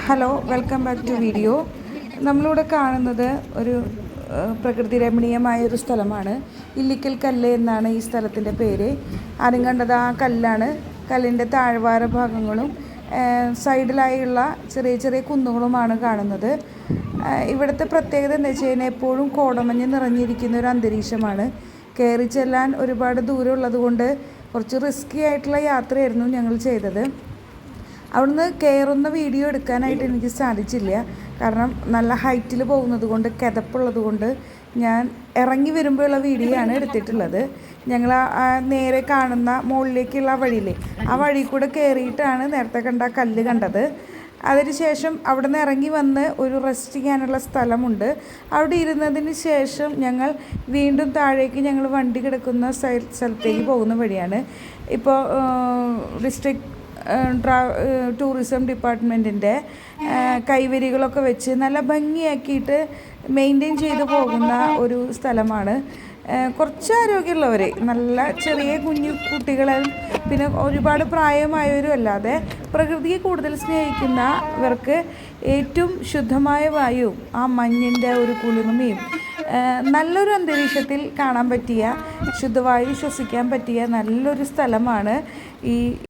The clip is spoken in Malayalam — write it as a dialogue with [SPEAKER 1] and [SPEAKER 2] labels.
[SPEAKER 1] Hello, welcome back to video. നമ്മളിവിടെ കാണുന്നത് ഒരു പ്രകൃതി രമണീയമായൊരു സ്ഥലമാണ്. ഇല്ലിക്കൽ കല്ല് എന്നാണ് ഈ സ്ഥലത്തിൻ്റെ പേര്. ആരും കണ്ടത് ആ കല്ലാണ്. കല്ലിൻ്റെ താഴ്വാര ഭാഗങ്ങളും സൈഡിലായുള്ള ചെറിയ ചെറിയ കുന്നുകളുമാണ് കാണുന്നത്. ഇവിടുത്തെ പ്രത്യേകത എന്താ വെച്ച് കഴിഞ്ഞാൽ എപ്പോഴും കോടമഞ്ഞ് നിറഞ്ഞിരിക്കുന്ന ഒരു അന്തരീക്ഷമാണ്. കയറി ചെല്ലാൻ ഒരുപാട് ദൂരം ഉള്ളത് കൊണ്ട് കുറച്ച് റിസ്കി ആയിട്ടുള്ള യാത്രയായിരുന്നു ഞങ്ങൾ ചെയ്തത്. അവിടുന്ന് കയറുന്ന വീഡിയോ എടുക്കാനായിട്ട് എനിക്ക് സാധിച്ചില്ല. കാരണം നല്ല ഹൈറ്റിൽ പോകുന്നത് കൊണ്ട്, കിതപ്പുള്ളത് കൊണ്ട് ഞാൻ ഇറങ്ങി വരുമ്പോഴുള്ള വീഡിയോ ആണ് എടുത്തിട്ടുള്ളത്. ഞങ്ങൾ നേരെ കാണുന്ന മുകളിലേക്കുള്ള വഴിയില്ലേ, ആ വഴി കൂടെ കയറിയിട്ടാണ് നേരത്തെ കണ്ട കല്ല് കണ്ടത്. അതിനുശേഷം അവിടെ നിന്ന് ഇറങ്ങി വന്ന് ഒരു റെസ്റ്റ് ചെയ്യാനുള്ള സ്ഥലമുണ്ട്. അവിടെ ഇരുന്നതിന് ശേഷം ഞങ്ങൾ വീണ്ടും താഴേക്ക് ഞങ്ങൾ വണ്ടി കിടക്കുന്ന സ്ഥലത്തേക്ക് പോകുന്ന വഴിയാണ്. ഇപ്പോൾ ഡിസ്ട്രിക്ട് ടൂറിസം ഡിപ്പാർട്ട്മെൻറ്റിൻ്റെ കൈവരികളൊക്കെ വെച്ച് നല്ല ഭംഗിയാക്കിയിട്ട് മെയിൻറ്റെയിൻ ചെയ്ത് പോകുന്ന ഒരു സ്ഥലമാണ്. കുറച്ച് ആരോഗ്യമുള്ളവർ, നല്ല ചെറിയ കുഞ്ഞു കുട്ടികളും പിന്നെ ഒരുപാട് പ്രായമായവരും അല്ലാതെ പ്രകൃതിയെ കൂടുതൽ സ്നേഹിക്കുന്നവർക്ക് ഏറ്റവും ശുദ്ധമായ വായുവും ആ മഞ്ഞിൻ്റെ ഒരു കുളിർമയും നല്ലൊരു അന്തരീക്ഷത്തിൽ കാണാൻ പറ്റിയ, ശുദ്ധവായു ശ്വസിക്കാൻ പറ്റിയ നല്ലൊരു സ്ഥലമാണ് ഈ